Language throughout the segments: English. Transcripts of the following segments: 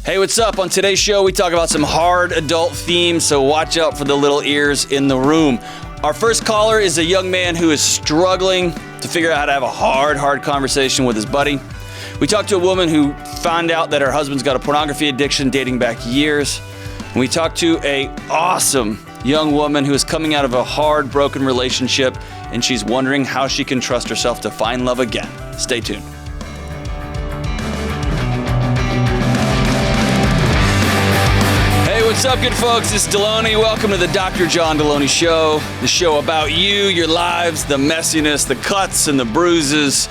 Hey, what's up? On today's show, we talk about some hard adult themes, so watch out for the little ears in the room. Our first caller is a young man who is struggling to figure out how to have a hard conversation with his buddy. We talked to a woman who found out that her husband's got a pornography addiction dating back years. And we talked to a awesome young woman who is coming out of a hard, broken relationship, and she's wondering how she can trust herself to find love again. Stay tuned. What's up, good folks? It's Delony. Welcome to the Dr. John Delony Show, the show about you, your lives, the messiness, the cuts and the bruises,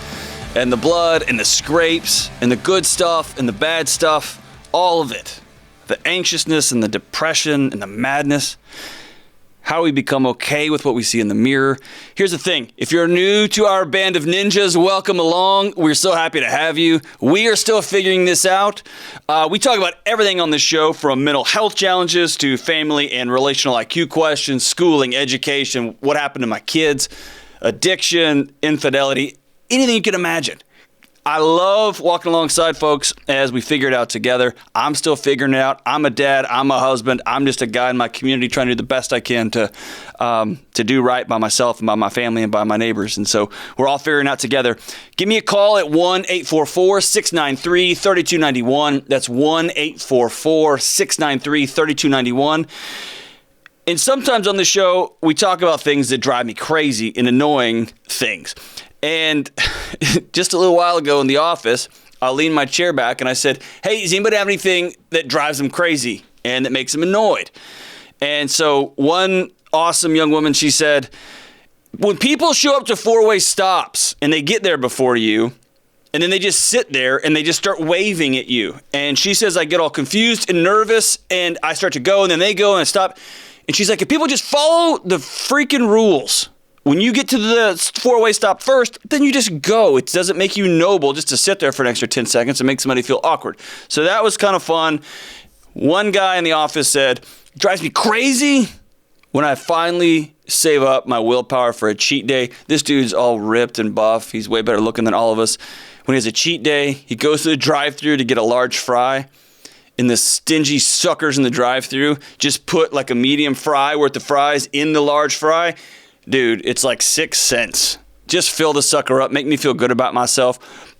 and the blood and the scrapes, and the good stuff and the bad stuff, all of it. The anxiousness and the depression and the madness. How we become okay with what we see in the mirror. Here's the thing. If you're new to our band of ninjas, welcome along. We're so happy to have you. We are still figuring this out. We talk about everything on this show, from mental health challenges to family and relational IQ questions, schooling, education, what happened to my kids, addiction, infidelity, anything you can imagine. I love walking alongside folks as we figure it out together. I'm still figuring it out. I'm a dad. I'm a husband. I'm just a guy in my community trying to do the best I can to do right by myself and by my family and by my neighbors. And so we're all figuring it out together. Give me a call at 1-844-693-3291. That's 1-844-693-3291. And sometimes on the show, we talk about things that drive me crazy and annoying things. And just a little while ago in the office, I leaned my chair back and I said, hey, does anybody have anything that drives them crazy and that makes them annoyed? And so one awesome young woman, she said, when people show up to four-way stops and they get there before you, and then they just sit there and they just start waving at you. And she says, I get all confused and nervous and I start to go and then they go and I stop. And she's like, if people just follow the freaking rules, when you get to the four-way stop first, then you just go. It doesn't make you noble just to sit there for an extra 10 seconds and make somebody feel awkward. So that was kind of fun. One guy in the office said, it drives me crazy when I finally save up my willpower for a cheat day. This dude's all ripped and buff. He's way better looking than all of us. When he has a cheat day, he goes to the drive-thru to get a large fry. And the stingy suckers in the drive-thru just put like a medium fry worth of fries in the large fry. Dude, it's like 6 cents. Just fill the sucker up. Make me feel good about myself.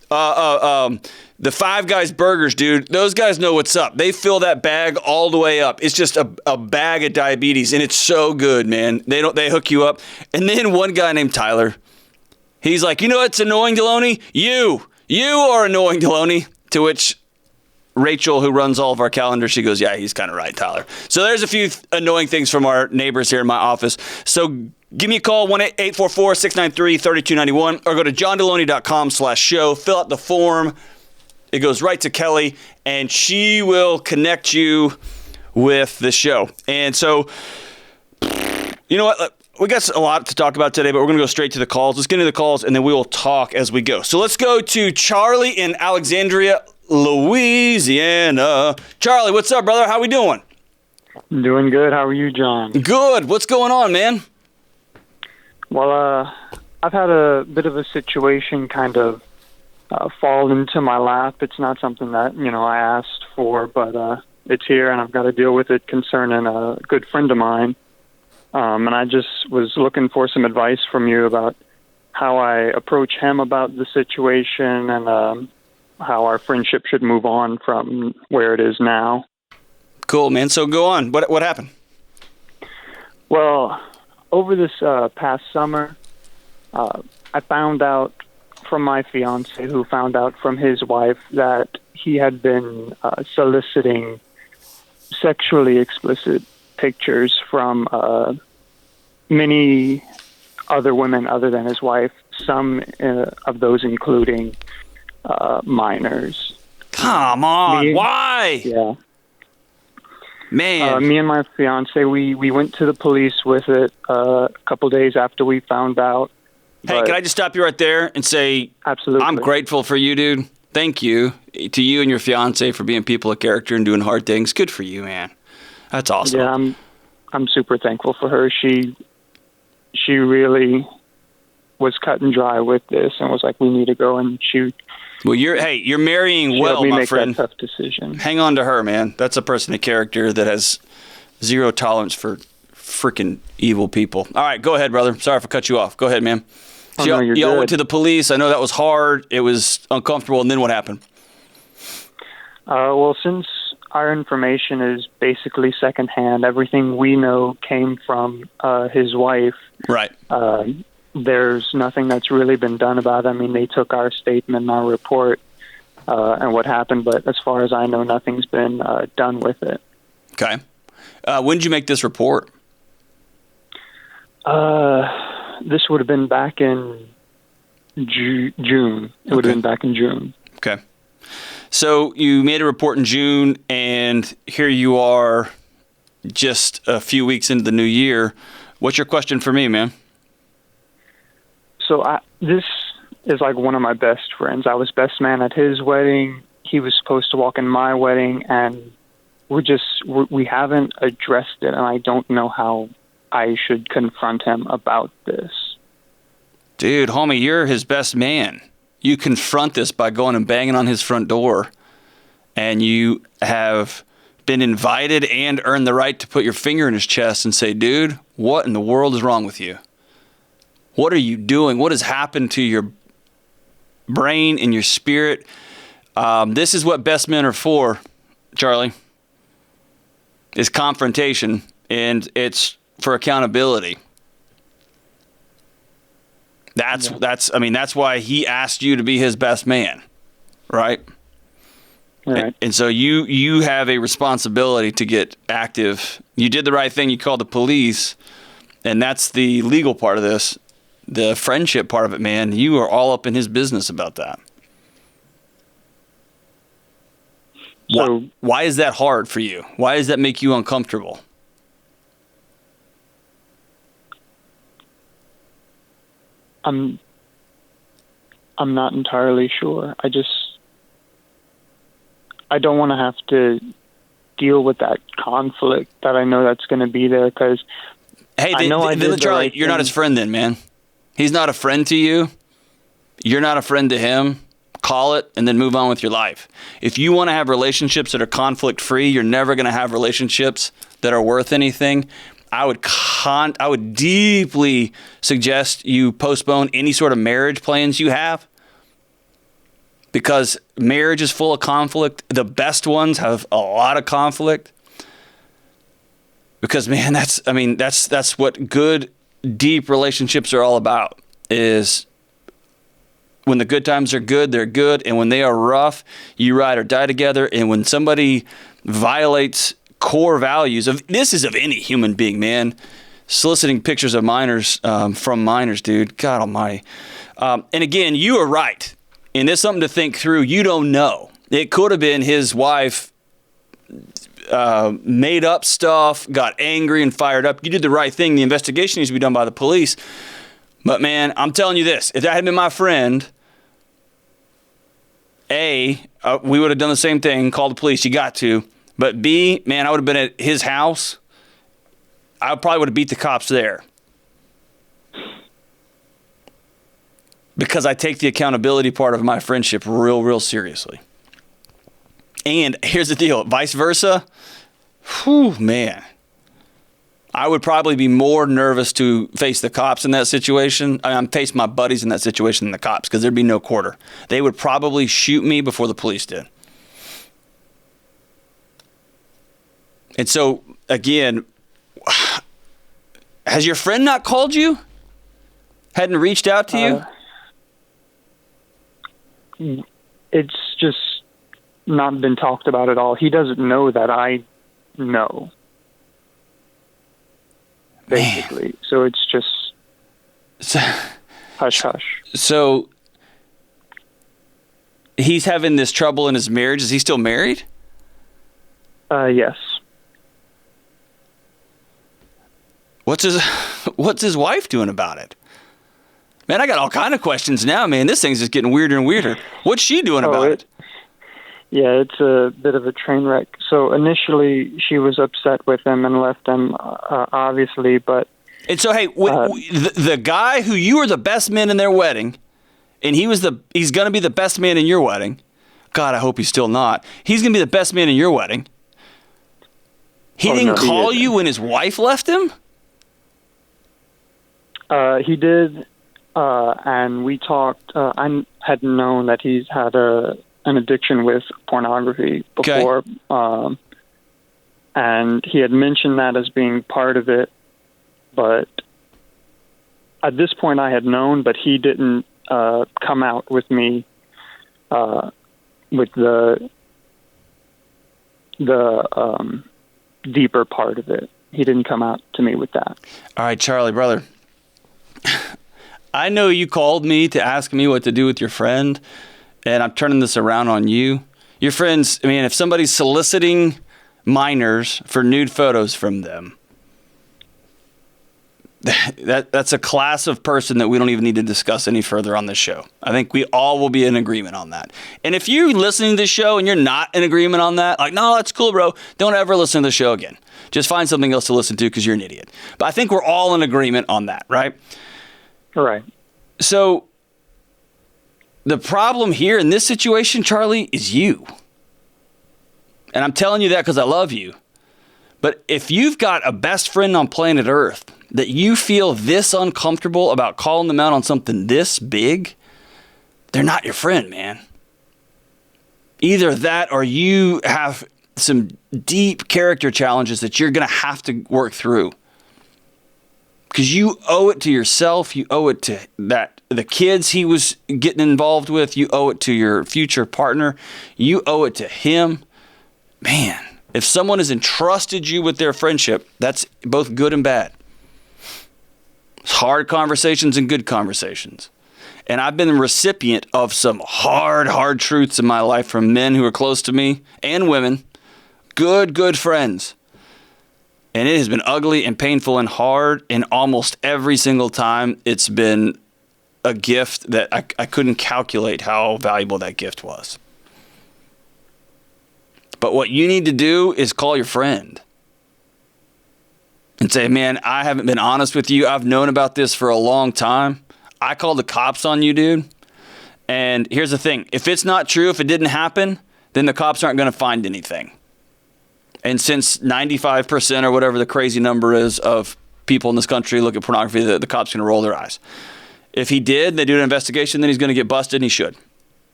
The Five Guys burgers, dude, those guys know what's up. They fill that bag all the way up. It's just a bag of diabetes, and it's so good, man. They hook you up. And then one guy named Tyler, he's like, you know what's annoying, Delony? You are annoying, Delony. To which Rachel, who runs all of our calendars, she goes, yeah, he's kind of right, Tyler. So there's a few annoying things from our neighbors here in my office. So give me a call, 1-844-693-3291, or go to johndelony.com/show. Fill out the form. It goes right to Kelly, and she will connect you with the show. And so, you know what? We got a lot to talk about today, but we're going to go straight to the calls. Let's get into the calls, and then we will talk as we go. So let's go to Charlie in Alexandria, Louisiana. Charlie, what's up, brother? How we doing? Doing good. How are you, John? Good. What's going on, man? Well, I've had a bit of a situation kind of fall into my lap. It's not something that, I asked for, but it's here, and I've got to deal with it concerning a good friend of mine. And I just was looking for some advice from you about how I approach him about the situation and how our friendship should move on from where it is now. Cool, man. So go on. What happened? Well, over this past summer, I found out from my fiance, who found out from his wife, that he had been soliciting sexually explicit pictures from many other women other than his wife, some of those including minors. Come on, why? Yeah. Man. Me and my fiance, we went to the police with it a couple days after we found out. Hey, can I just stop you right there and say, absolutely, I'm grateful for you, dude. Thank you to you and your fiance for being people of character and doing hard things. Good for you, man. That's awesome. Yeah, I'm super thankful for her. She really was cut and dry with this and was like, we need to go, and she. Well, you're marrying well, my friend. That tough decision. Hang on to her, man. That's a person of character that has zero tolerance for freaking evil people. All right, go ahead, brother. Sorry if I cut you off. Go ahead, man. So y'all went to the police. I know that was hard. It was uncomfortable. And then what happened? Well, since our information is basically secondhand, everything we know came from his wife. Right. There's nothing that's really been done about it. I mean, they took our statement, our report, and what happened, but as far as I know, nothing's been done with it. Okay. When did you make this report? This would have been back in June. It would have been back in June. Okay. So you made a report in June, and here you are just a few weeks into the new year. What's your question for me, man? So this is like one of my best friends. I was best man at his wedding. He was supposed to walk in my wedding, and we haven't addressed it, and I don't know how I should confront him about this. Dude, homie, you're his best man. You confront this by going and banging on his front door, and you have been invited and earned the right to put your finger in his chest and say, dude, what in the world is wrong with you? What are you doing? What has happened to your brain and your spirit? This is what best men are for, Charlie, is confrontation, and it's for accountability. That's why he asked you to be his best man, right? Right. And so you have a responsibility to get active. You did the right thing. You called the police, and that's the legal part of this. The friendship part of it, man, you are all up in his business about that. So, why is that hard for you? Why does that make you uncomfortable? I'm not entirely sure. I don't want to have to deal with that conflict that I know that's going to be there, because Charlie, you're not his friend then, man. He's not a friend to you. You're not a friend to him. Call it and then move on with your life. If you want to have relationships that are conflict-free, you're never going to have relationships that are worth anything. I would deeply suggest you postpone any sort of marriage plans you have, because marriage is full of conflict. The best ones have a lot of conflict. Because, man, that's what good, deep relationships are all about, is when the good times are good, they're good. And when they are rough, you ride or die together. And when somebody violates core values of any human being, man, soliciting pictures of minors from minors, dude, God almighty. And again, you are right. And there's something to think through. You don't know. It could have been his wife made up stuff, got angry and fired up. You did the right thing. The investigation needs to be done by the police. But, man, I'm telling you this. If that had been my friend, A, we would have done the same thing, called the police. You got to. But B, man, I would have been at his house. I probably would have beat the cops there. Because I take the accountability part of my friendship real, real seriously. And here's the deal. Vice versa. Whew, man. I would probably be more nervous to face the cops in that situation. I'm face my buddies in that situation than the cops, because there'd be no quarter. They would probably shoot me before the police did. And so, again, has your friend not called you? Hadn't reached out to you? It's just not been talked about at all. He doesn't know that I know, basically. Man. So it's just hush-hush. So he's having this trouble in his marriage. Is he still married? Yes. What's his wife doing about it? Man, I got all kind of questions now, man. This thing's just getting weirder and weirder. What's she doing about it? Yeah, it's a bit of a train wreck. So initially she was upset with him and left him, obviously, but... And so, hey, the guy who you were the best man in their wedding, and he's going to be the best man in your wedding. God, I hope he's still not. He's going to be the best man in your wedding. He didn't call you when his wife left him? He did, and we talked. I had known that he's had an addiction with pornography before, and he had mentioned that as being part of it. But at this point, I had known, but he didn't come out with me with the deeper part of it. He didn't come out to me with that. All right, Charlie, brother. I know you called me to ask me what to do with your friend, and I'm turning this around on you. Your friends, I mean, if somebody's soliciting minors for nude photos from them, that's a class of person that we don't even need to discuss any further on this show. I think we all will be in agreement on that. And if you're listening to the show and you're not in agreement on that, like, no, that's cool, bro, don't ever listen to the show again. Just find something else to listen to because you're an idiot. But I think we're all in agreement on that, right? All right. So the problem here in this situation, Charlie, is you. And I'm telling you that because I love you. But if you've got a best friend on planet Earth that you feel this uncomfortable about calling them out on something this big, they're not your friend, man. Either that or you have some deep character challenges that you're going to have to work through. Because you owe it to yourself. You owe it to the kids he was getting involved with. You owe it to your future partner. You owe it to him. Man, if someone has entrusted you with their friendship, that's both good and bad. It's hard conversations and good conversations. And I've been the recipient of some hard truths in my life from men who are close to me and women. Good friends. And it has been ugly and painful and hard. And almost every single time it's been a gift that I couldn't calculate how valuable that gift was. But what you need to do is call your friend and say, man, I haven't been honest with you. I've known about this for a long time. I called the cops on you, dude. And here's the thing. If it's not true, if it didn't happen, then the cops aren't going to find anything. And since 95% or whatever the crazy number is of people in this country look at pornography, the cops are going to roll their eyes. If he did, they do an investigation, then he's going to get busted, and he should.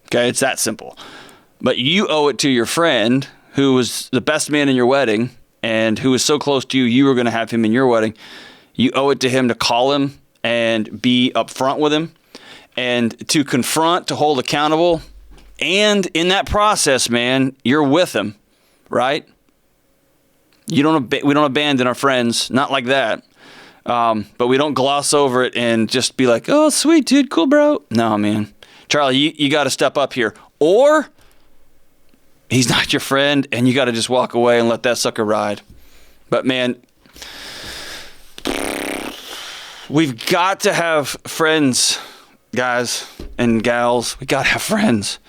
Okay, it's that simple. But you owe it to your friend who was the best man in your wedding and who was so close to you, you were going to have him in your wedding. You owe it to him to call him and be upfront with him and to confront, to hold accountable. And in that process, man, you're with him, right? We don't abandon our friends, not like that. But we don't gloss over it and just be like, oh, sweet, dude, cool, bro. No, man. Charlie, you got to step up here. Or he's not your friend, and you got to just walk away and let that sucker ride. But, man, we've got to have friends, guys and gals. We got to have friends.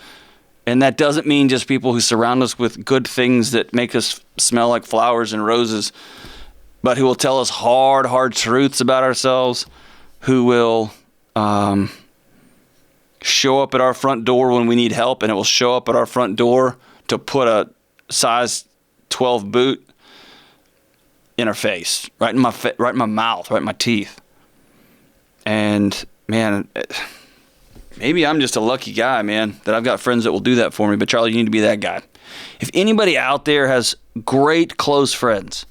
And that doesn't mean just people who surround us with good things that make us smell like flowers and roses, but who will tell us hard truths about ourselves, who will show up at our front door when we need help, and it will show up at our front door to put a size 12 boot in our face, right in my mouth, right in my teeth. And, man, maybe I'm just a lucky guy, man, that I've got friends that will do that for me. But, Charlie, you need to be that guy. If anybody out there has great close friends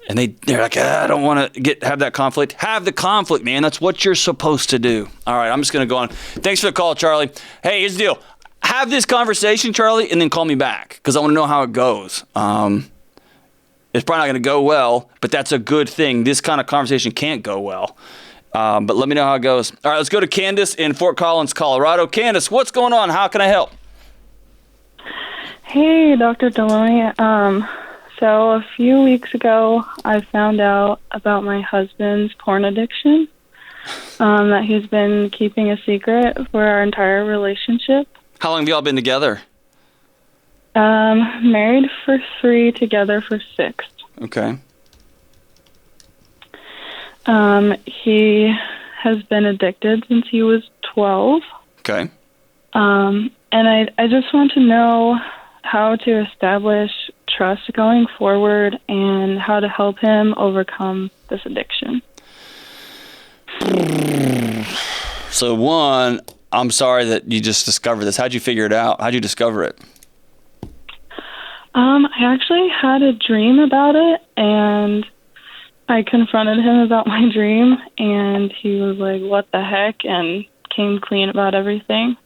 and they're like, I don't want to have that conflict, have the conflict, man. That's what you're supposed to do. All right, I'm just going to go on. Thanks for the call, Charlie. Hey, here's the deal. Have this conversation, Charlie, and then call me back because I want to know how it goes. It's probably not going to go well, but that's a good thing. This kind of conversation can't go well. But let me know how it goes. All right, let's go to Candace in Fort Collins, Colorado. Candace, what's going on? How can I help? Hey, Dr. Delony. So a few weeks ago, I found out about my husband's porn addiction, that he's been keeping a secret for our entire relationship. How long have y'all been together? Married for 3, together for 6. Okay. He has been addicted since he was 12. Okay. And I just want to know how to establish trust going forward and how to help him overcome this addiction. So one, I'm sorry that you just discovered this. How'd you figure it out? How'd you discover it? I actually had a dream about it, and I confronted him about my dream, and he was like, "What the heck?" and came clean about everything.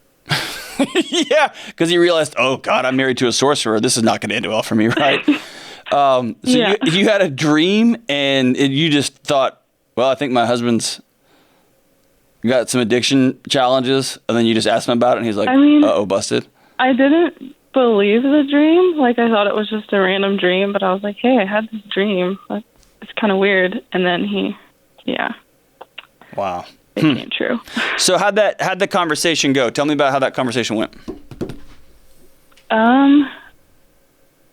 Yeah, because he realized, oh, God, I'm married to a sorcerer. This is not going to end well for me, right? So Yeah. you had a dream, and you just thought, well, I think my husband's got some addiction challenges, and then you just asked him about it, and he's like, uh-oh, busted. I didn't believe the dream. Like, I thought it was just a random dream, but I was like, hey, I had this dream. It's kind of weird. And then Wow. It came true. So how'd the conversation go? Tell me about how that conversation went.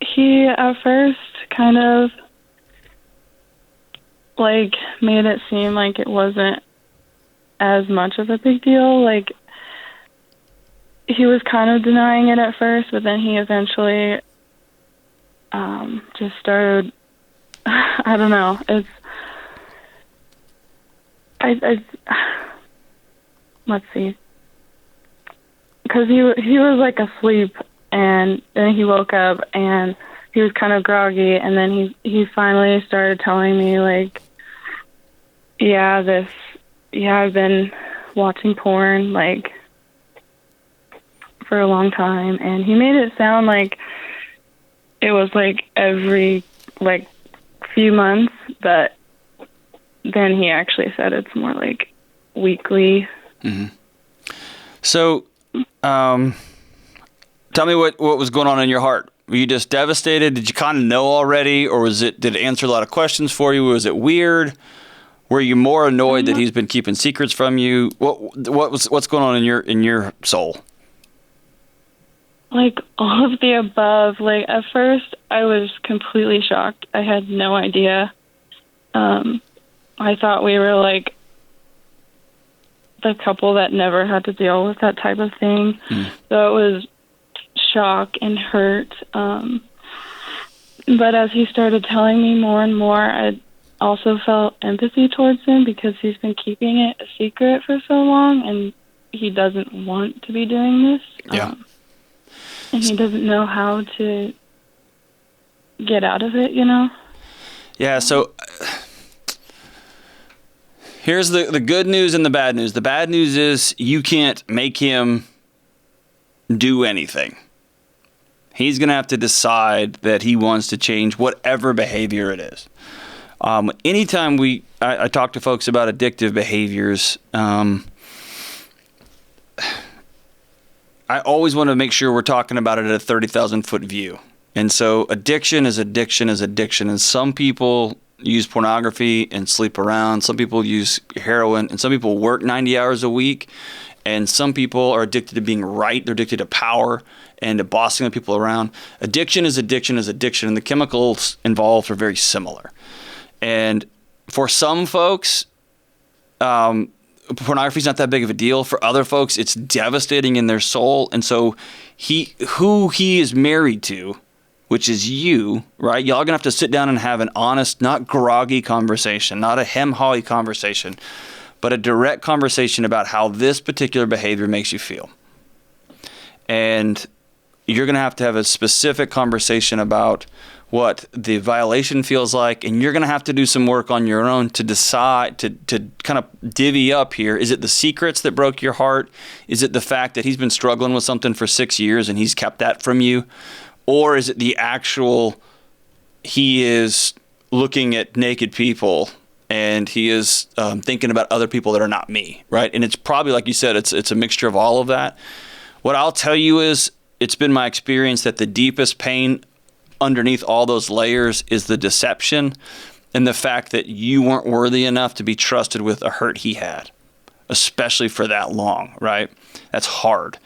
He at first kind of like made it seem like it wasn't as much of a big deal. Like, he was kind of denying it at first, but then he eventually just started. I don't know. Let's see. Because he was like asleep, and then he woke up and he was kind of groggy, and then he finally started telling me like, I've been watching porn like for a long time, and he made it sound like it was like every like few months, but then he actually said it's more like weekly. Mm-hmm. So, tell me what was going on in your heart. Were you just devastated? Did you kind of know already, or did it answer a lot of questions for you? Was it weird? Were you more annoyed that he's been keeping secrets from you? What's going on in your soul? Like all of the above. Like at first, I was completely shocked. I had no idea. I thought we were like the couple that never had to deal with that type of thing. So it was shock and hurt. But as he started telling me more and more, I also felt empathy towards him because he's been keeping it a secret for so long, and he doesn't want to be doing this. Yeah. And he doesn't know how to get out of it, you know? Yeah, so here's the good news and the bad news. The bad news is you can't make him do anything. He's going to have to decide that he wants to change whatever behavior it is. Anytime I talk to folks about addictive behaviors, I always want to make sure we're talking about it at a 30,000-foot view. And so addiction is addiction is addiction. And some people use pornography and sleep around. Some people use heroin. And some people work 90 hours a week. And some people are addicted to being right. They're addicted to power and to bossing the people around. Addiction is addiction is addiction. And the chemicals involved are very similar. And for some folks, pornography is not that big of a deal. For other folks, it's devastating in their soul. And so who he is married to, which is you, right? Y'all are going to have to sit down and have an honest, not groggy conversation, not a hem-hawy conversation, but a direct conversation about how this particular behavior makes you feel. And you're going to have a specific conversation about what the violation feels like, and you're going to have to do some work on your own to decide, to kind of divvy up here. Is it the secrets that broke your heart? Is it the fact that he's been struggling with something for 6 years and he's kept that from you? Or is it the actual, he is looking at naked people and he is thinking about other people that are not me, right? And it's probably, like you said, it's a mixture of all of that. What I'll tell you is, it's been my experience that the deepest pain underneath all those layers is the deception and the fact that you weren't worthy enough to be trusted with a hurt he had, especially for that long, right? That's hard.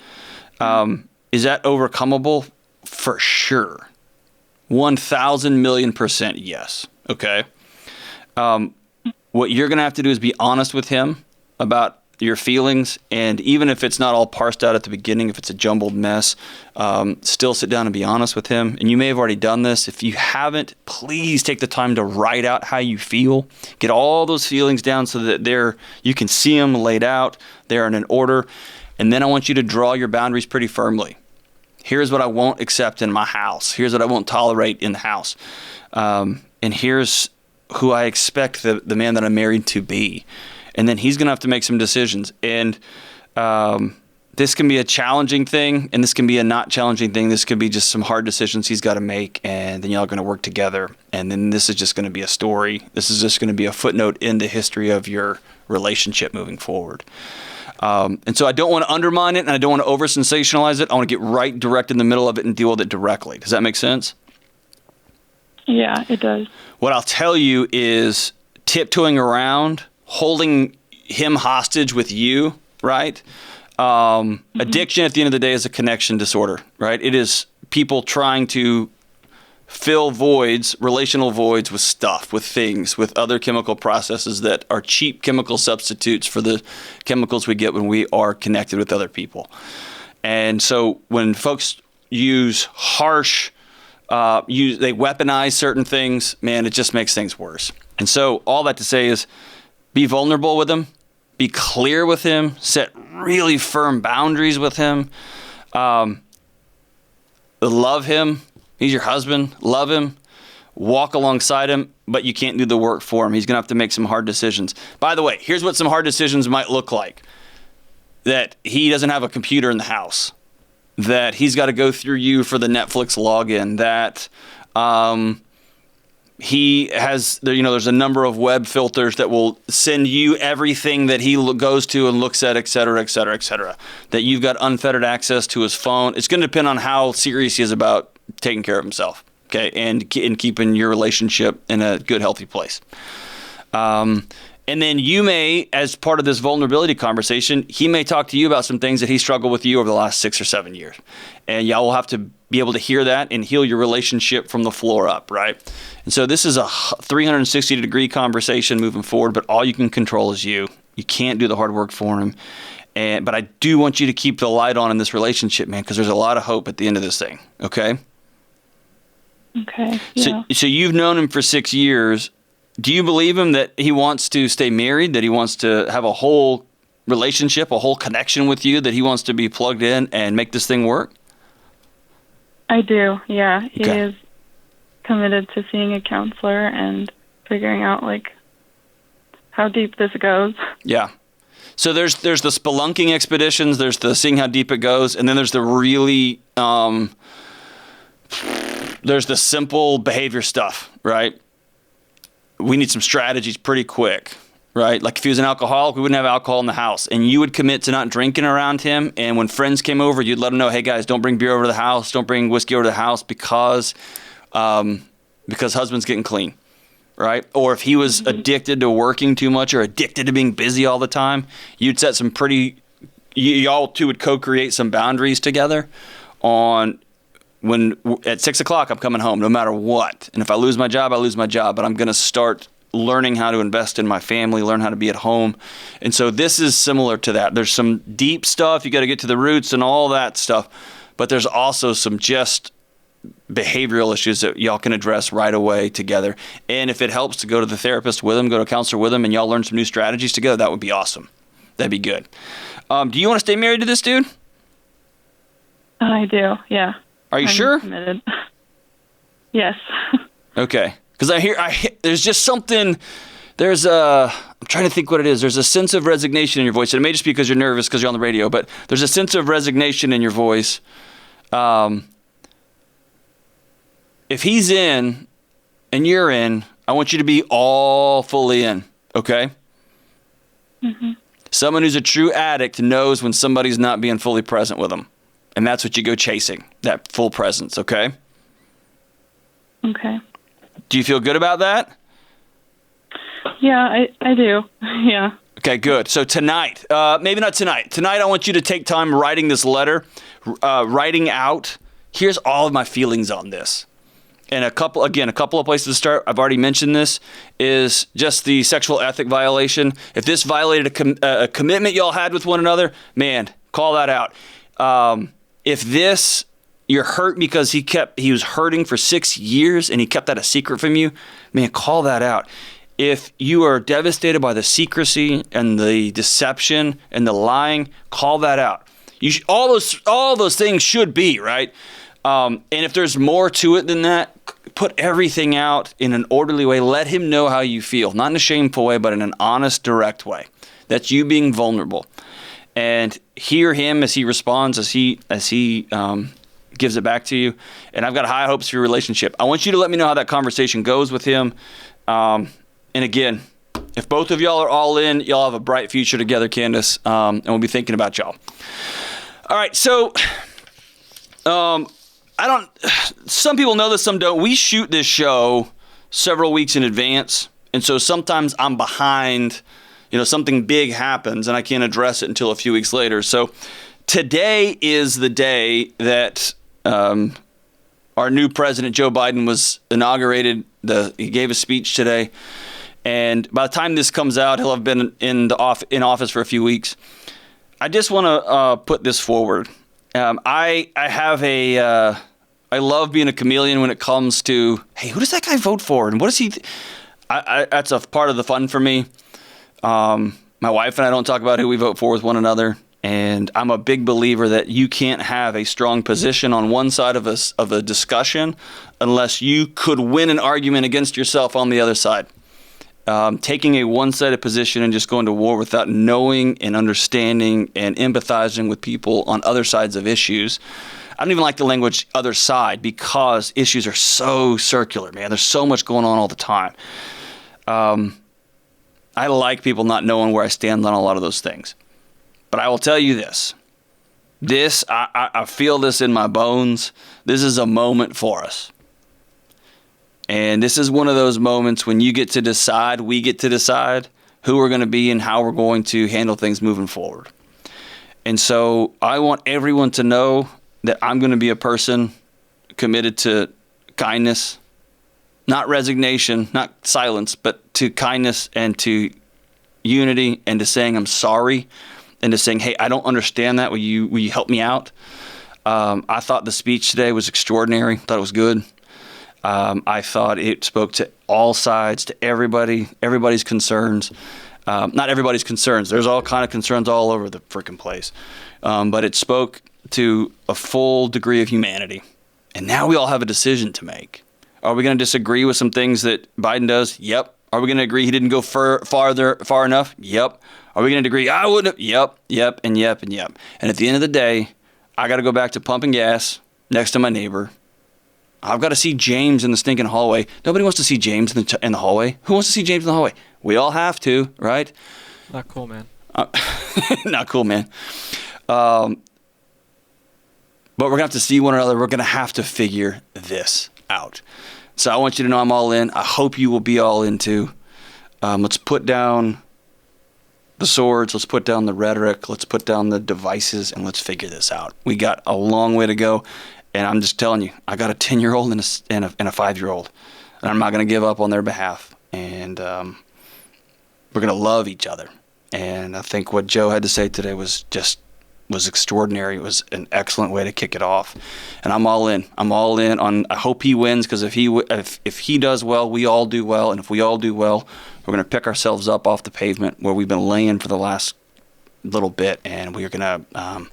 Is that overcomable? For sure. 1,000,000,000% yes. Okay. what you're going to have to do is be honest with him about your feelings, and even if it's not all parsed out at the beginning, if it's a jumbled mess, still sit down and be honest with him. And you may have already done this. If you haven't, please take the time to write out how you feel. Get all those feelings down so that you can see them laid out. They're in an order. And then I want you to draw your boundaries pretty firmly. Here's what I won't accept in my house. Here's what I won't tolerate in the house. And here's who I expect the man that I'm married to be. And then he's going to have to make some decisions. And this can be a challenging thing, and this can be a not challenging thing. This could be just some hard decisions he's got to make, and then y'all are going to work together. And then this is just going to be a story. This is just going to be a footnote in the history of your relationship moving forward. And so I don't want to undermine it, and I don't want to over-sensationalize it. I want to get right direct in the middle of it and deal with it directly. Does that make sense? Yeah, it does. What I'll tell you is tiptoeing around, holding him hostage with you, right? Addiction at the end of the day is a connection disorder, right? It is people trying to fill voids, relational voids with stuff, with things, with other chemical processes that are cheap chemical substitutes for the chemicals we get when we are connected with other people. And so when folks use harsh, they weaponize certain things, man, it just makes things worse. And so all that to say is be vulnerable with him, be clear with him, set really firm boundaries with him, love him. He's your husband. Love him. Walk alongside him, but you can't do the work for him. He's going to have to make some hard decisions. By the way, here's what some hard decisions might look like. That he doesn't have a computer in the house. That he's got to go through you for the Netflix login. That he has, there's a number of web filters that will send you everything that he goes to and looks at, et cetera, et cetera, et cetera. That you've got unfettered access to his phone. It's going to depend on how serious he is about taking care of himself, okay, and keeping your relationship in a good, healthy place. And then you may, as part of this vulnerability conversation, he may talk to you about some things that he struggled with you over the last 6 or 7 years. And y'all will have to be able to hear that and heal your relationship from the floor up, right? And so this is a 360-degree conversation moving forward, but all you can control is you. You can't do the hard work for him. But I do want you to keep the light on in this relationship, man, because there's a lot of hope at the end of this thing, okay? Okay, yeah. So you've known him for 6 years. Do you believe him that he wants to stay married, that he wants to have a whole relationship, a whole connection with you, that he wants to be plugged in and make this thing work? I do, yeah. He Okay. is committed to seeing a counselor and figuring out, how deep this goes. Yeah. So there's the spelunking expeditions, there's the seeing how deep it goes, and then there's the really, there's the simple behavior stuff, right? We need some strategies pretty quick, right? Like if he was an alcoholic, we wouldn't have alcohol in the house. And you would commit to not drinking around him. And when friends came over, you'd let them know, hey, guys, don't bring beer over to the house. Don't bring whiskey over to the house because husband's getting clean, right? Or if he was addicted to working too much or addicted to being busy all the time, you'd set some y'all two would co-create some boundaries together on when at 6 o'clock I'm coming home no matter what. And if I lose my job, I lose my job. But I'm going to start learning how to invest in my family, learn how to be at home. And so this is similar to that. There's some deep stuff. You got to get to the roots and all that stuff. But there's also some just behavioral issues that y'all can address right away together. And if it helps to go to the therapist with him, go to a counselor with him, and y'all learn some new strategies together, that would be awesome. That'd be good. Do you want to stay married to this dude? I do, yeah. Are you I'm sure? Committed. Yes. Okay. Because I hear there's just something, I'm trying to think what it is. There's a sense of resignation in your voice. And it may just be because you're nervous because you're on the radio, but there's a sense of resignation in your voice. If he's in and you're in, I want you to be all fully in, okay? Mm-hmm. Someone who's a true addict knows when somebody's not being fully present with them. And that's what you go chasing, that full presence, okay? Okay. Do you feel good about that? Yeah, I do. Yeah. Okay, good. So tonight, maybe not tonight. Tonight I want you to take time writing this letter, writing out, here's all of my feelings on this. and a couple of places to start, I've already mentioned this, is just the sexual ethic violation. If this violated a commitment y'all had with one another, man, call that out. If this, you're hurt because he was hurting for 6 years and he kept that a secret from you, man, call that out. If you are devastated by the secrecy and the deception and the lying, call that out. All those things should be, right? And if there's more to it than that, put everything out in an orderly way. Let him know how you feel, not in a shameful way, but in an honest, direct way. That's you being vulnerable. And hear him as he responds, as he gives it back to you. And I've got high hopes for your relationship. I want you to let me know how that conversation goes with him. And again, if both of y'all are all in, y'all have a bright future together, Candace, and we'll be thinking about y'all. All right, so some people know this, some don't. We shoot this show several weeks in advance, and so sometimes I'm behind, something big happens, and I can't address it until a few weeks later. So today is the day that our new president, Joe Biden, was inaugurated. He gave a speech today. And by the time this comes out, he'll have been in office for a few weeks. I just want to put this forward. I love being a chameleon when it comes to, hey, who does that guy vote for? And what does he that's a part of the fun for me. My wife and I don't talk about who we vote for with one another. And I'm a big believer that you can't have a strong position on one side of a discussion unless you could win an argument against yourself on the other side. Taking a one-sided position and just going to war without knowing and understanding and empathizing with people on other sides of issues. I don't even like the language other side because issues are so circular, man. There's so much going on all the time. I like people not knowing where I stand on a lot of those things. But I will tell you this. I feel this in my bones. This is a moment for us. And this is one of those moments when we get to decide who we're going to be and how we're going to handle things moving forward. And so I want everyone to know that I'm going to be a person committed to kindness, not resignation, not silence, but to kindness and to unity and to saying I'm sorry and to saying, hey, I don't understand that. Will you help me out? I thought the speech today was extraordinary. Thought it was good. I thought it spoke to all sides, to everybody's concerns. Not everybody's concerns. There's all kind of concerns all over the freaking place. But it spoke to a full degree of humanity. And now we all have a decision to make. Are we going to disagree with some things that Biden does? Yep. Are we going to agree he didn't go far enough? Yep. Are we going to agree I wouldn't have? Yep, and yep. And at the end of the day, I got to go back to pumping gas next to my neighbor. I've got to see James in the stinking hallway. Nobody wants to see James in the hallway. Who wants to see James in the hallway? We all have to, right? Not cool, man. Not cool, man. But we're going to have to see one another. We're going to have to figure this out. So I want you to know I'm all in. I hope you will be all in too. Let's put down the swords. Let's put down the rhetoric. Let's put down the devices, and let's figure this out. We got a long way to go. And I'm just telling you, I got a 10-year-old and a 5-year-old. And I'm not going to give up on their behalf. And we're going to love each other. And I think what Joe had to say today was extraordinary. It was an excellent way to kick it off. And I'm all in. I hope he wins, because if he does well, we all do well. And if we all do well, we're going to pick ourselves up off the pavement where we've been laying for the last little bit. And we are going to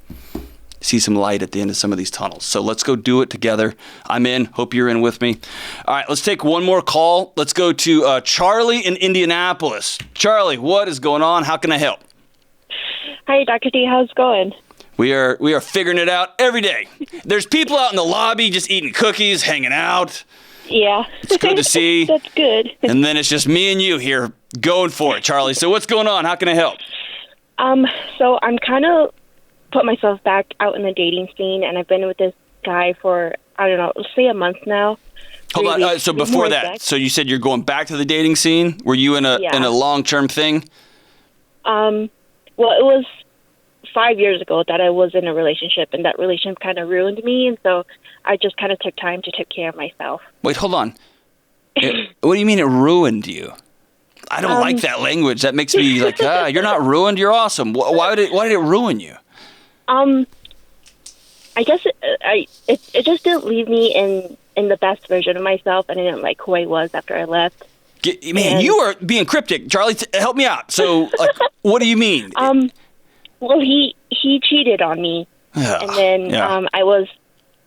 see some light at the end of some of these tunnels. So let's go do it together. I'm in. Hope you're in with me. All right, let's take one more call. Let's go to Charlie in Indianapolis. Charlie, what is going on? How can I help? Hi, Dr. D. How's it going? We are figuring it out every day. There's people out in the lobby just eating cookies, hanging out. Yeah. It's good to see. That's good. And then it's just me and you here going for it, Charlie. So what's going on? How can I help? So I'm kind of put myself back out in the dating scene, and I've been with this guy for, I don't know, let's say a month now. Hold on. So before that, so you said you're going back to the dating scene? Were you in a long-term thing? Well, it was 5 years ago that I was in a relationship, and that relationship kind of ruined me, and so I just kind of took time to take care of myself. Wait, hold on. What do you mean it ruined you? I don't like that language. That makes me like, you're not ruined. You're awesome. Why did it ruin you? I guess it just didn't leave me in the best version of myself, and I didn't like who I was after I left. Man, you are being cryptic. Charlie, help me out. So, like, what do you mean? Well, he cheated on me, and then I was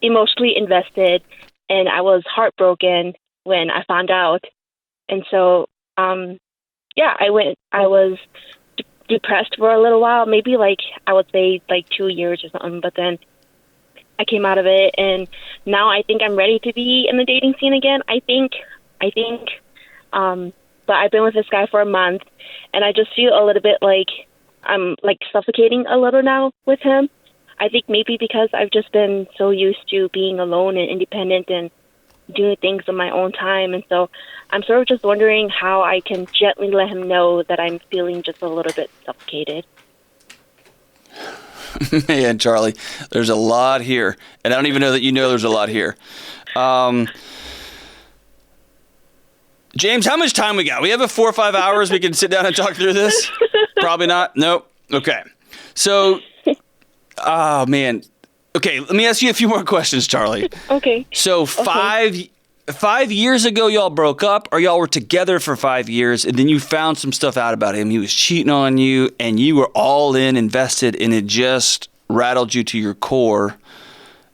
emotionally invested, and I was heartbroken when I found out, and so I was depressed for a little while, maybe like I would say like 2 years or something, but then I came out of it, and now I think I'm ready to be in the dating scene again. I think, but I've been with this guy for a month, and I just feel a little bit like I'm like suffocating a little now with him. I think maybe because I've just been so used to being alone and independent and doing things on my own time, and so I'm sort of just wondering how I can gently let him know that I'm feeling just a little bit suffocated. Man, Charlie, there's a lot here, and I don't even know that you know there's a lot here. James, how much time we got? We have 4 or 5 hours we can sit down and talk through this? Probably not? Nope. Okay. So, oh, man. Okay, let me ask you a few more questions, Charlie. Okay. So, Okay. 5 years ago, y'all broke up, or y'all were together for 5 years, and then you found some stuff out about him. He was cheating on you, and you were all invested, and it just rattled you to your core,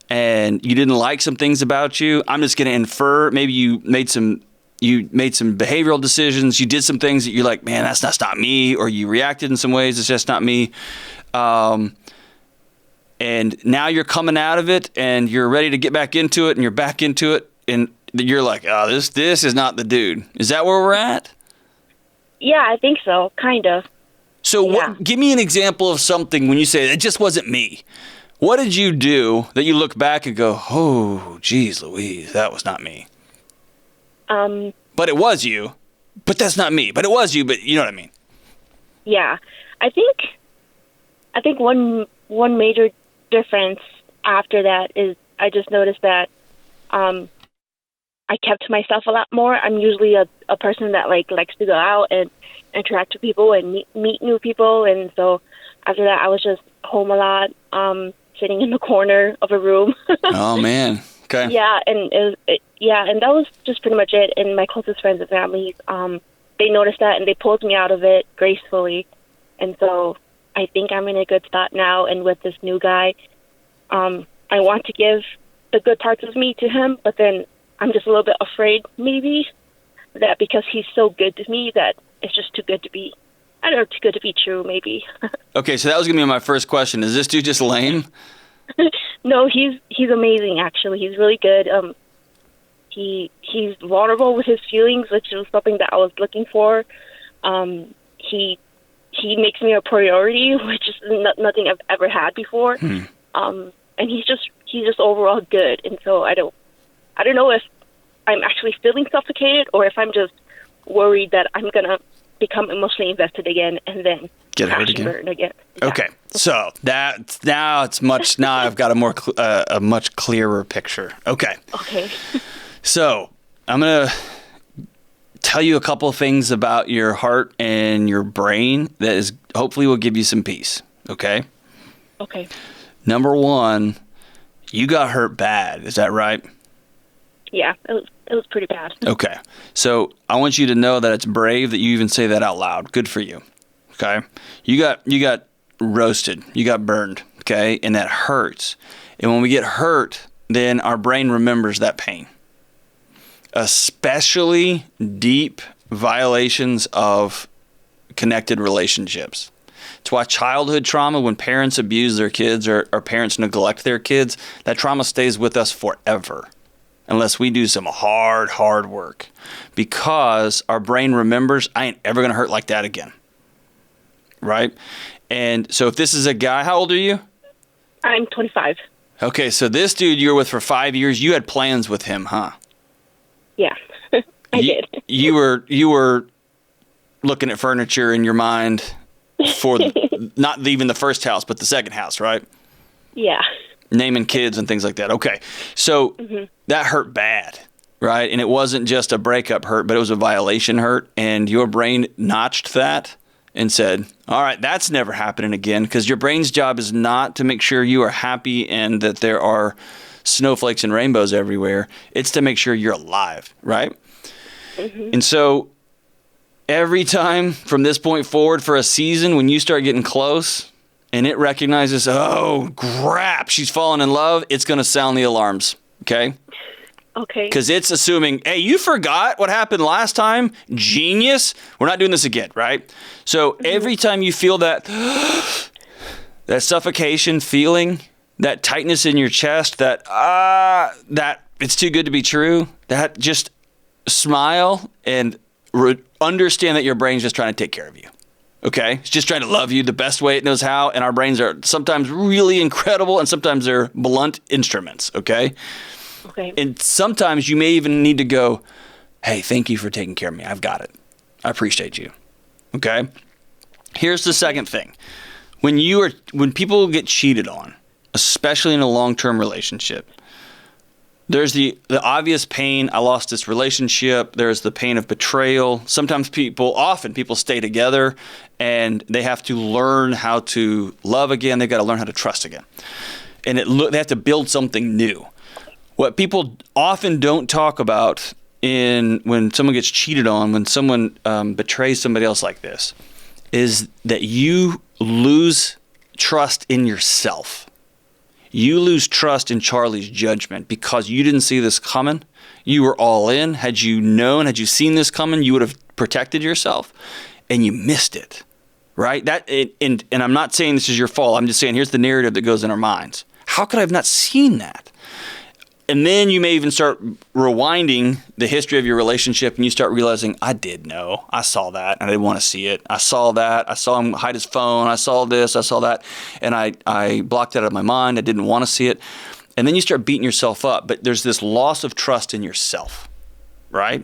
and you didn't like some things about you. I'm just going to infer maybe you made some behavioral decisions. You did some things that you're like, man, that's not me, or you reacted in some ways, it's just not me. And now you're coming out of it, and you're ready to get back into it, and you're back into it, and you're like, oh, this is not the dude. Is that where we're at? Yeah, I think so, kind of. So give me an example of something when you say, it just wasn't me. What did you do that you look back and go, oh, geez Louise, that was not me? But it was you. But that's not me. But it was you, but you know what I mean? Yeah. I think one major difference after that is I just noticed that I kept to myself a lot more. I'm usually a person that likes to go out and interact with people and meet new people, and so after that I was just home a lot, sitting in the corner of a room. Oh man. Okay. Yeah, and and that was just pretty much it. And my closest friends and family, they noticed that and they pulled me out of it gracefully. And so I think I'm in a good spot now. And with this new guy, I want to give the good parts of me to him, but then I'm just a little bit afraid maybe that because he's so good to me that it's just too good to be, I don't know, too good to be true maybe. Okay, so that was going to be my first question. Is this dude just lame? No, he's amazing actually. He's really good. He's vulnerable with his feelings, which was something that I was looking for. He makes me a priority, which is nothing I've ever had before. And he's just overall good. And so I don't know if I'm actually feeling suffocated or if I'm just worried that I'm gonna become emotionally invested again and then get hurt again. Burn again. Yeah. Okay, so now I've got a much clearer picture. Okay. Okay. So I'm gonna tell you a couple of things about your heart and your brain that is hopefully will give you some peace. Okay. Okay. Number one, you got hurt bad. Is that right? Yeah, it was pretty bad. Okay. So I want you to know that it's brave that you even say that out loud. Good for you. Okay. You got roasted. You got burned. Okay. And that hurts. And when we get hurt, then our brain remembers that pain. Especially deep violations of connected relationships. It's why childhood trauma, when parents abuse their kids or parents neglect their kids, that trauma stays with us forever. Unless we do some hard work. Because our brain remembers, I ain't ever going to hurt like that again. Right? And so if this is a guy, how old are you? I'm 25. Okay, so this dude you were with for 5 years, you had plans with him, huh? Yeah, I did. You were looking at furniture in your mind for not even the first house, but the second house, right? Yeah. Naming kids and things like that. Okay. So that hurt bad, right? And it wasn't just a breakup hurt, but it was a violation hurt. And your brain notched that and said, all right, that's never happening again, because your brain's job is not to make sure you are happy and that there are snowflakes and rainbows everywhere. It's to make sure you're alive, right? And so every time from this point forward for a season, when you start getting close and it recognizes, oh, crap, she's fallen in love, it's going to sound the alarms, okay? Okay. Because it's assuming, hey, you forgot what happened last time? Genius. We're not doing this again, right? So every time you feel that that suffocation feeling, that tightness in your chest, that it's too good to be true, that just smile and understand that your brain's just trying to take care of you. Okay? It's just trying to love you the best way it knows how, and our brains are sometimes really incredible and sometimes they're blunt instruments, okay? Okay. And sometimes you may even need to go, hey, thank you for taking care of me. I've got it. I appreciate you. Okay? Here's the second thing. When people get cheated on, especially in a long-term relationship, there's the obvious pain. I lost this relationship. There's the pain of betrayal. Sometimes often people stay together and they have to learn how to love again. They've got to learn how to trust again. And they have to build something new. What people often don't talk about when someone gets cheated on, when someone betrays somebody else like this, is that you lose trust in yourself. You lose trust in Charlie's judgment because you didn't see this coming. You were all in. Had you known, had you seen this coming, you would have protected yourself, and you missed it, right? And I'm not saying this is your fault. I'm just saying here's the narrative that goes in our minds. How could I have not seen that? And then you may even start rewinding the history of your relationship and you start realizing, I did know. I saw that and I didn't want to see it. I saw that. I saw him hide his phone. I saw this. I saw that. And I blocked it out of my mind. I didn't want to see it. And then you start beating yourself up. But there's this loss of trust in yourself, right?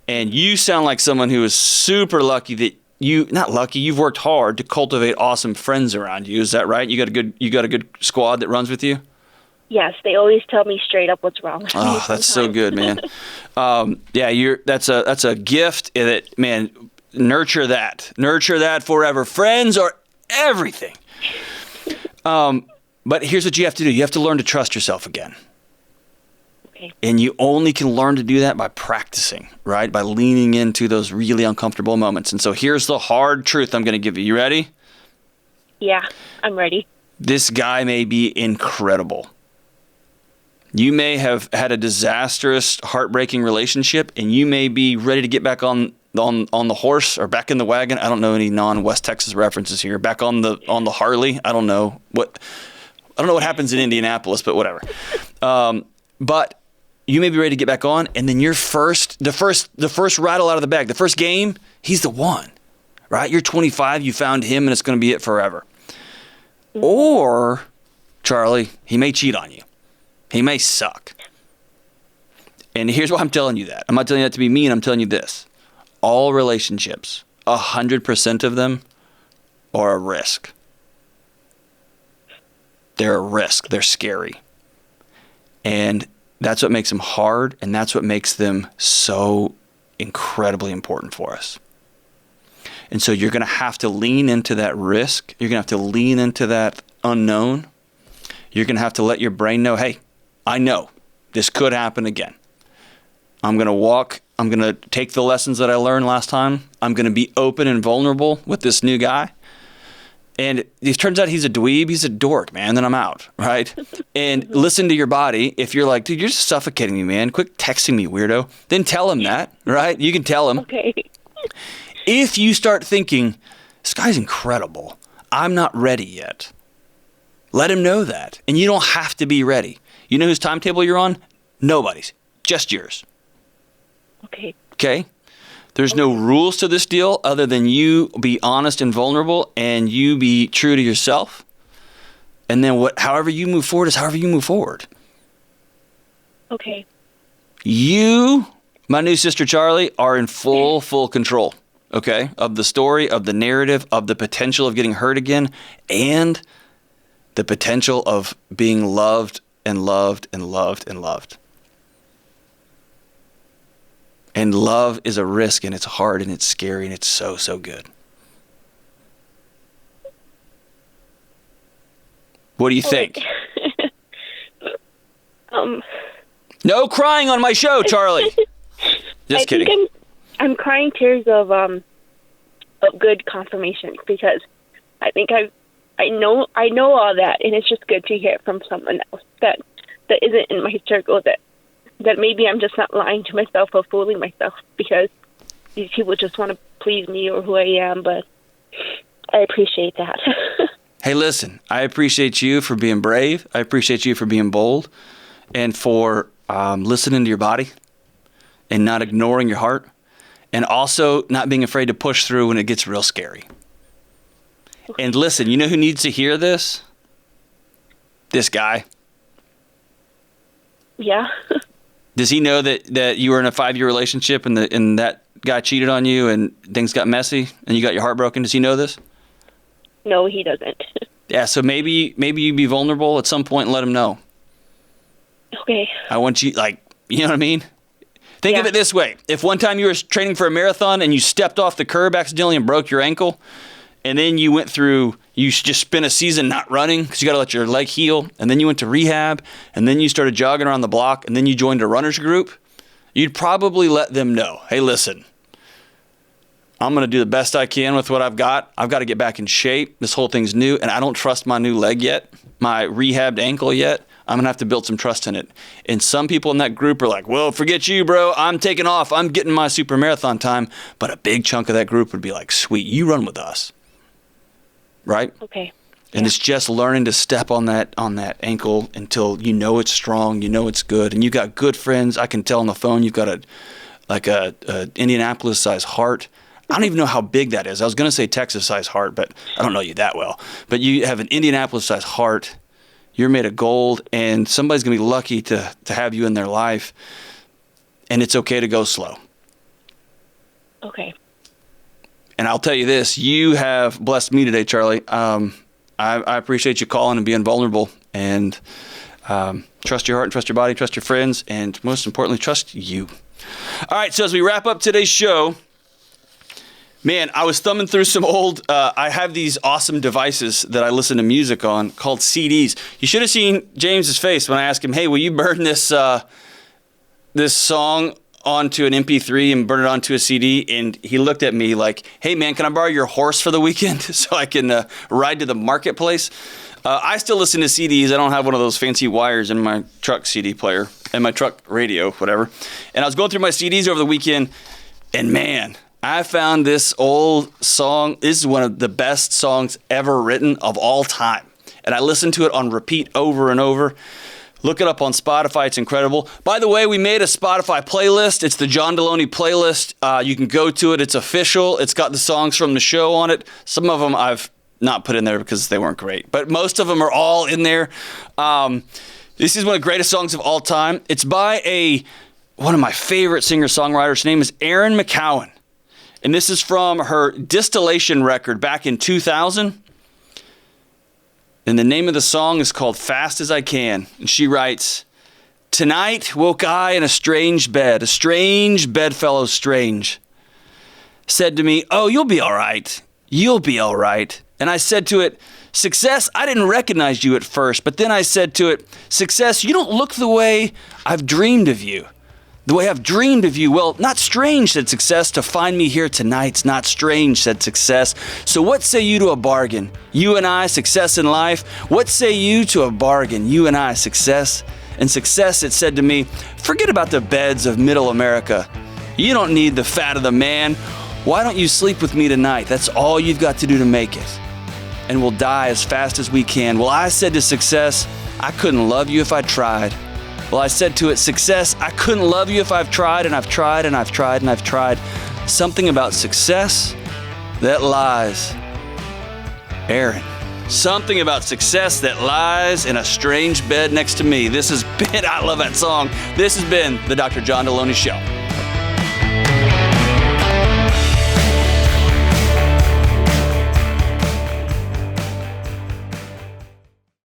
And you sound like someone who is super lucky that you've worked hard to cultivate awesome friends around you. Is that right? You got a good squad that runs with you? Yes, they always tell me straight up what's wrong with me. Oh, that's so good, man. That's a gift that, man, nurture that forever. Friends are everything. But here's what you have to do. You have to learn to trust yourself again. Okay. And you only can learn to do that by practicing, right? By leaning into those really uncomfortable moments. And so here's the hard truth I'm going to give you. You ready? Yeah, I'm ready. This guy may be incredible. You may have had a disastrous, heartbreaking relationship, and you may be ready to get back on the horse or back in the wagon. I don't know any non-West Texas references here. Back on the Harley. I don't know what happens in Indianapolis, but whatever. But you may be ready to get back on, and then the first rattle out of the bag, the first game, he's the one, right? You're 25, you found him, and it's going to be it forever. Or, Charlie, he may cheat on you. He may suck. And here's why I'm telling you that. I'm not telling you that to be mean. I'm telling you this. All relationships, 100% of them are a risk. They're a risk. They're scary. And that's what makes them hard, and that's what makes them so incredibly important for us. And so you're going to have to lean into that risk. You're going to have to lean into that unknown. You're going to have to let your brain know, hey, I know this could happen again. I'm going to take the lessons that I learned last time. I'm going to be open and vulnerable with this new guy. And it turns out he's a dweeb. He's a dork, man. Then I'm out, right? And listen to your body. If you're like, dude, you're just suffocating me, man. Quit texting me, weirdo. Then tell him that, right? You can tell him. Okay. If you start thinking, this guy's incredible, I'm not ready yet, let him know that. And you don't have to be ready. You know whose timetable you're on? Nobody's. Just yours. Okay. Okay? There's no rules to this deal other than you be honest and vulnerable and you be true to yourself. And then however you move forward is however you move forward. Okay. You, my new sister Charlie, are in full control. okay, of the story, of the narrative, of the potential of getting hurt again, and the potential of being loved and loved and loved and loved. And love is a risk, and it's hard, and it's scary, and it's so, so good. What do you think? No crying on my show, Charlie. Just kidding. Think I'm crying tears of good confirmation, because I think I know all that, and it's just good to hear it from someone else that isn't in my circle, that maybe I'm just not lying to myself or fooling myself, because these people just want to please me or who I am. But I appreciate that. Hey, listen, I appreciate you for being brave. I appreciate you for being bold, and for listening to your body and not ignoring your heart, and also not being afraid to push through when it gets real scary. Okay. And listen, you know who needs to hear this? This guy. Yeah. Does he know that you were in a 5-year relationship and that guy cheated on you and things got messy and you got your heart broken? Does he know this? No, he doesn't. Yeah, so maybe you be vulnerable at some point and let him know. Okay. I want you, you know what I mean? Think of it this way. If one time you were training for a marathon and you stepped off the curb accidentally and broke your ankle, and then you just spent a season not running because you got to let your leg heal, and then you went to rehab, and then you started jogging around the block, and then you joined a runner's group, you'd probably let them know, hey, listen, I'm going to do the best I can with what I've got. I've got to get back in shape. This whole thing's new, and I don't trust my new leg yet, my rehabbed ankle yet. I'm going to have to build some trust in it. And some people in that group are like, well, forget you, bro. I'm taking off. I'm getting my super marathon time. But a big chunk of that group would be like, sweet, you run with us. Right? Okay. And it's just learning to step on that ankle until you know it's strong, you know it's good. And you've got good friends. I can tell on the phone you've got a Indianapolis-sized heart. I don't even know how big that is. I was going to say Texas-sized heart, but I don't know you that well. But you have an Indianapolis-sized heart. You're made of gold, and somebody's going to be lucky to have you in their life. And it's okay to go slow. Okay. And I'll tell you this, you have blessed me today, Charlie. I appreciate you calling and being vulnerable. And trust your heart and trust your body, trust your friends, and most importantly, trust you. All right, so as we wrap up today's show, man, I was thumbing through some old, I have these awesome devices that I listen to music on called CDs. You should have seen James's face when I asked him, hey, will you burn this song onto an MP3 and burn it onto a CD? And he looked at me like, hey, man, can I borrow your horse for the weekend so I can ride to the marketplace? I still listen to CDs. I don't have one of those fancy wires in my truck CD player and my truck radio, whatever. And I was going through my CDs over the weekend, and man, I found this old song. This is one of the best songs ever written of all time. And I listened to it on repeat over and over. Look it up on Spotify. It's incredible. By the way, we made a Spotify playlist. It's the John Delony playlist. You can go to it. It's official. It's got the songs from the show on it. Some of them I've not put in there because they weren't great. But most of them are all in there. This is one of the greatest songs of all time. It's by one of my favorite singer-songwriters. Her name is Erin McCowan. And this is from her Distillation record back in 2000. And the name of the song is called Fast As I Can. And she writes, tonight woke I in a strange bedfellow strange. Said to me, oh, you'll be all right. You'll be all right. And I said to it, success, I didn't recognize you at first. But then I said to it, success, you don't look the way I've dreamed of you. The way I've dreamed of you. Well, not strange, said Success, to find me here tonight's not strange, said Success. So what say you to a bargain? You and I, success in life. What say you to a bargain? You and I, success. And Success, it said to me, forget about the beds of middle America. You don't need the fat of the man. Why don't you sleep with me tonight? That's all you've got to do to make it. And we'll die as fast as we can. Well, I said to Success, I couldn't love you if I tried. Well, I said to it, success, I couldn't love you if I've tried, and I've tried, and I've tried, and I've tried. Something about success that lies. Erin, something about success that lies in a strange bed next to me. This has been, I love that song. This has been the Dr. John Delony Show.